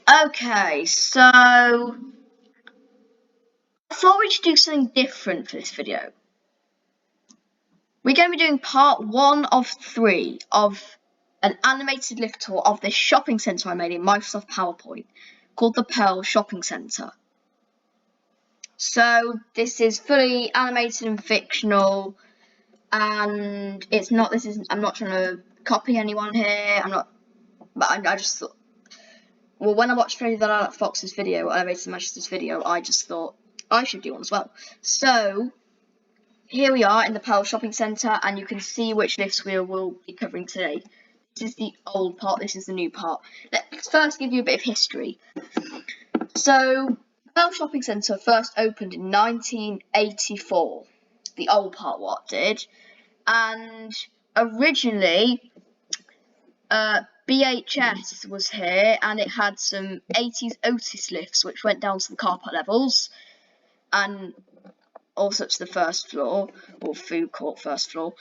Okay, so I thought we should do something different for this video. We're going to be doing part 1 of 3 of an animated lift tour of this shopping centre I made in Microsoft PowerPoint called the Pearl Shopping Centre. So this is fully animated and fictional, and I'm not trying to copy anyone here. But I just thought, well, when I watched Freddie the Fox's video, Animated Manchester's video, I just thought I should do one as well. So here we are in the Pearl Shopping Centre, and you can see which lifts we will be covering today. This is the old part, this is the new part. Let's first give you a bit of history. So, Pearl Shopping Centre first opened in 1984. The old part what did. And originally, BHS was here, and it had some 80s Otis lifts which went down to the car park levels, and also to the first floor, or food court first floor.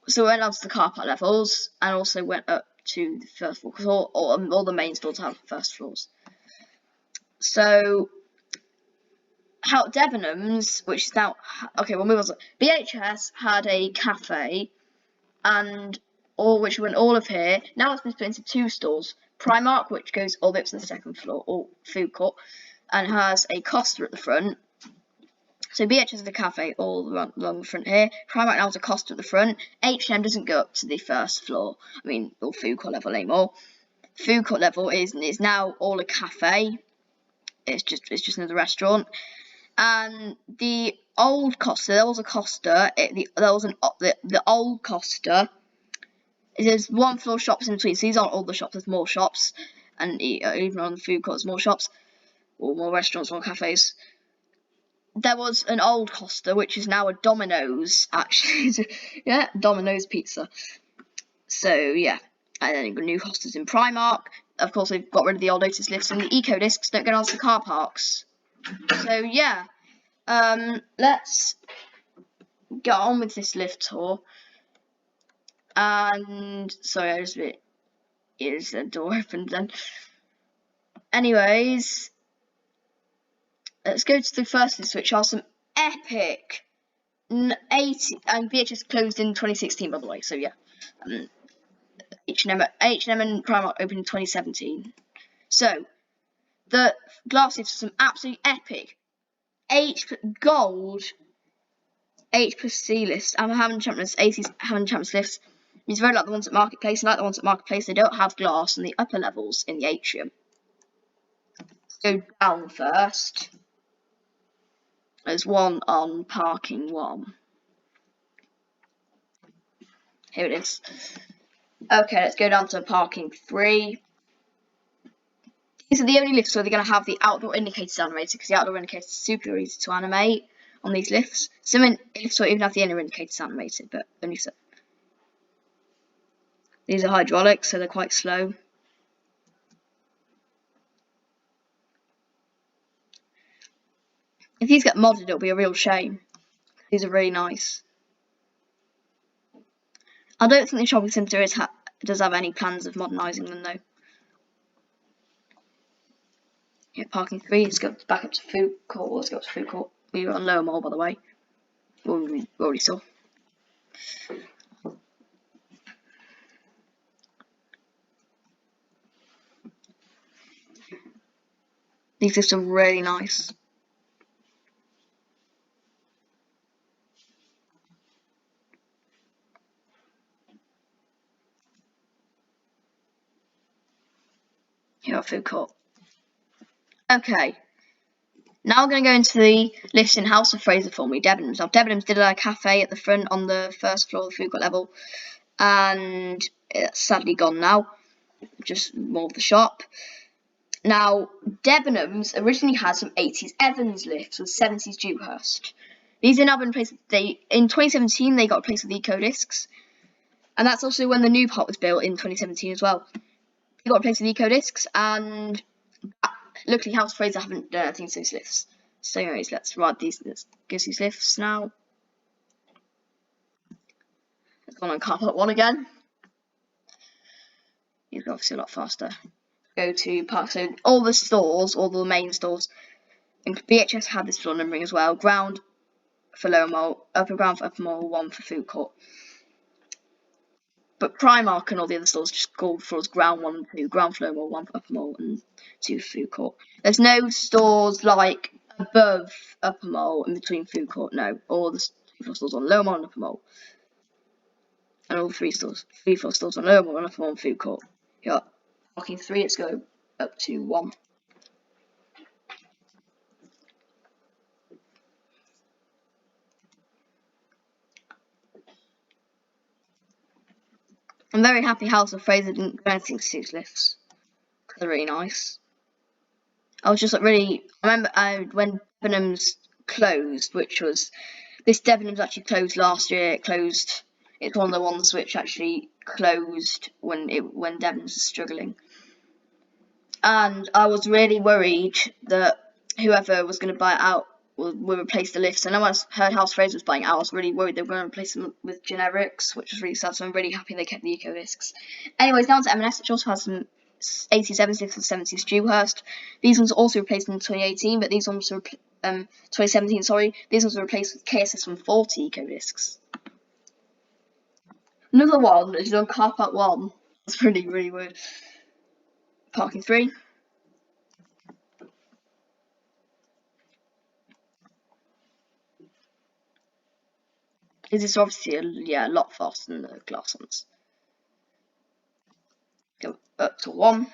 So it went down to the car park levels, and also went up to the first floor, because all the main stores have first floors. So, how Debenhams, which is now, okay, we'll move on. BHS had a cafe, and which went all of here. Now it's been split into 2 stores. Primark, which goes all the way up to the second floor, or food court, and has a Costa at the front. So BH has the cafe all along the front here. Primark now has a Costa at the front. H&M doesn't go up to the first floor. I mean, or food court level anymore. Food court level is now all a cafe. It's just another restaurant. And the old Costa, there was a Costa. The old Costa. There's 1 floor shops in between. So these aren't all the shops. There's more shops, and even on the food court, there's more shops, or more restaurants, more cafes. There was an old Costa, which is now a Domino's, actually. Yeah, Domino's pizza. So, yeah. And then you've got new Costas in Primark. Of course, they've got rid of the old Otis lifts, and the eco discs don't go down to the car parks. So, yeah. Let's get on with this lift tour. And, sorry, is the door opened then? Anyways, let's go to the first list, which are some epic 80, and VHS closed in 2016, by the way. So yeah, H&M and Primark opened in 2017. So the glasses are some absolutely epic gold H+C list. I'm having champions 80s having champions lifts. It's very like the ones at Marketplace, and like the ones at Marketplace, they don't have glass in the upper levels in the atrium. Go down first. There's one on parking 1. Here it is. Okay, let's go down to parking 3. These are the only lifts where they're going to have the outdoor indicators animated, because the outdoor indicators are super easy to animate on these lifts. Some lifts won't even have the inner indicators animated, but only so. These are hydraulic, so they're quite slow. If these get modded, it'll be a real shame. These are really nice. I don't think the shopping centre does have any plans of modernising them, though. Yeah, parking 3. Let's go back up to food court. Let's go up to food court. We were on Lower Mall, by the way. We already saw. These lifts are really nice. Here at food court. Okay. Now we're going to go into the lifts in House of Fraser for me, Debenhams. Now, Debenhams did a cafe at the front on the first floor of the food court level, and it's sadly gone now. Just more of the shop. Now, Debenhams originally had some 80s Evans lifts with 70s Dewhurst. These are now been replaced. In 2017, they got replaced with eco discs, and that's also when the new part was built in 2017 as well. They got replaced with eco discs, and luckily House of Fraser haven't done anything to these lifts. So anyways, let's go these lifts now. Let's go on car park 1 again. He's obviously a lot faster. go to park. So all the stores, all the main stores, and BHS had this floor numbering as well. Ground for lower mall, upper ground for upper mall, 1 for food court. But Primark and all the other stores just called for us ground 1 and 2, ground for lower mall, 1 for upper mall, and 2 for food court. There's no stores like above upper mall and between food court. No, all the 2 stores on lower mall and upper mall, and all the 3 floor stores on lower mall and upper mall and food court. Yeah, parking 3. Let's go up to 1. I'm very happy House of Fraser didn't do anything to these lifts, because they're really nice. I was just like really. I remember when Debenhams closed, which was this Debenhams actually closed last year. It closed. It's one of the ones which actually closed when Debenhams was struggling, and I was really worried that whoever was going to buy it out will replace the lifts. And when I heard House Fraser was buying it out, I was really worried they were going to replace them with generics, which was really sad. So I'm really happy they kept the eco discs. Anyways, now to M&S, which also has some 87s, and 70s Dewhurst. These ones were also replaced in 2018, but these ones were 2017. Sorry, these ones were replaced with KSS 140 eco discs. Another one is on car park 1. It's really weird. Parking 3. This is obviously a lot faster than the glass ones. Go up to 1.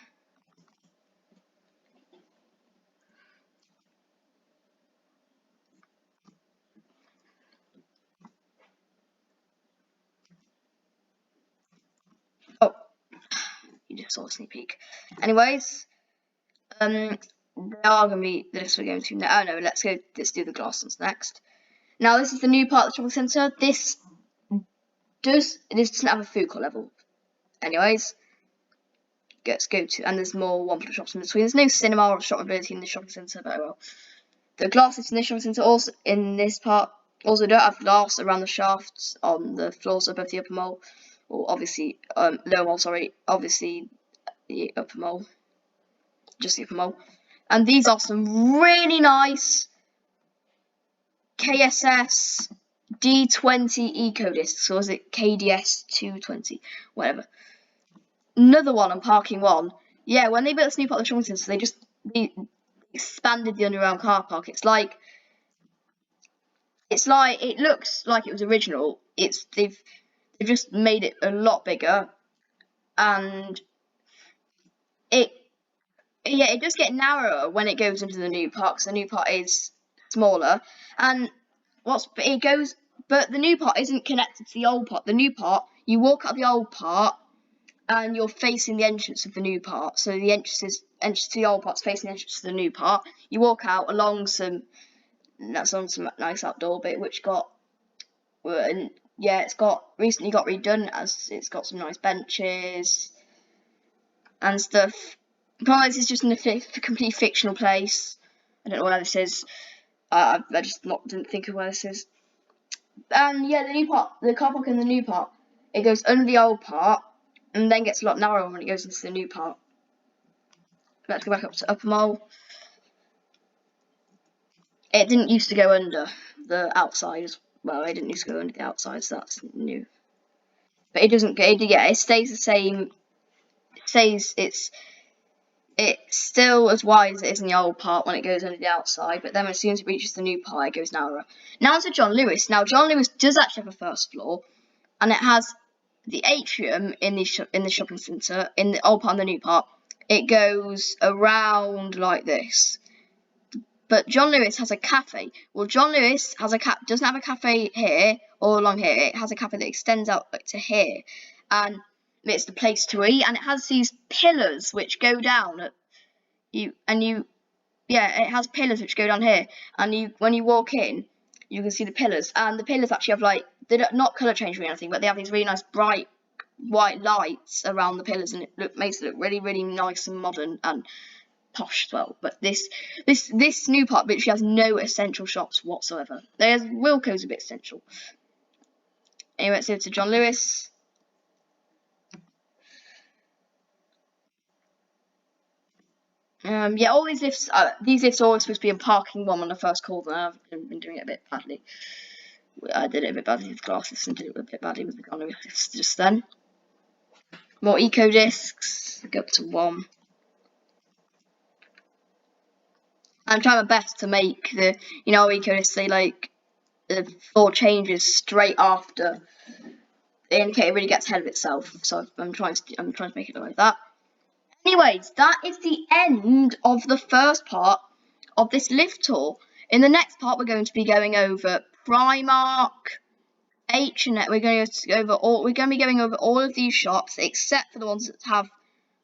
Oh, you just saw a sneak peek. Anyways, they are going to be the list we're going to now. Oh no, let's do the glass ones next. Now this is the new part of the shopping centre. This doesn't have a food court level. Anyways, let's go to, and there's more one-plot shops in between. There's no cinema or shop ability in the shopping centre, but well. The glasses in the shopping centre also in this part also don't have glass around the shafts on the floors above the upper mall, or obviously lower mall. Sorry, obviously the upper mall, just the upper mall. And these are some really nice KSS D20 eco discs, or is it KDS 220, whatever. Another one on parking 1. Yeah, when they built this new part of the shopping centre, they expanded the underground car park. It's like it looks like it was original. They've just made it a lot bigger, and it does get narrower when it goes into the new park. So the new part is smaller, and but the new part isn't connected to the old part. The new part, you walk up the old part, and you're facing the entrance of the new part. So the entrance to the old part's facing the entrance to the new part. You walk out along some nice outdoor bit, which it's recently got redone, as it's got some nice benches and stuff. Probably this is just in a completely fictional place. I don't know where this is. I just didn't think of where this is. And yeah, the new part, the car park in the new part, it goes under the old part and then gets a lot narrower when it goes into the new part. Let's go back up to Upper Mall. It didn't used to go under the outside as well. It didn't used to go under the outside, so that's new. But it doesn't. It stays the same. It's still as wide as it is in the old part when it goes under the outside, but then as soon as it reaches the new part, it goes narrower. Now to John Lewis. Now John Lewis does actually have a first floor, and it has the atrium in the shopping centre, in the old part and the new part. It goes around like this. But John Lewis has a cafe. Well, John Lewis doesn't have a cafe here or along here. It has a cafe that extends out to here, and it's the place to eat. And it has these pillars which go down it has pillars which go down here. And when you walk in, you can see the pillars. And the pillars actually have they're not colour changing or anything, but they have these really nice bright white lights around the pillars, and it makes it look really, really nice and modern and posh as well. But this new part literally has no essential shops whatsoever. Wilko's a bit essential. Anyway, let's go to John Lewis. Yeah, all these lifts are always supposed to be in parking one when I first called them. I've been doing it a bit badly. I did it a bit badly with glasses and did it a bit badly with the gun lifts just then. More eco discs, go up to 1. I'm trying my best to make the, eco discs say like the floor changes straight after the indicator really gets ahead of itself. So I'm trying to make it like that. Anyways, that is the end of the first part of this lift tour. In the next part, we're going to be going over Primark, H&M. We're going to be going over all of these shops except for the ones that have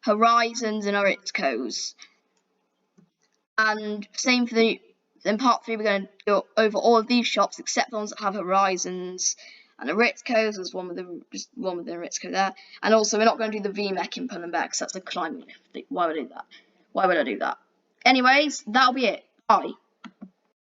Horizons and Aritzco's. And same for in part 3, we're going to go over all of these shops except the ones that have Horizons and Aritzco's. There's one with the Aritzco there. And also, we're not going to do the VMech in Pull&Bear because that's a climbing lift. Why would I do that? Anyways, that'll be it. Bye.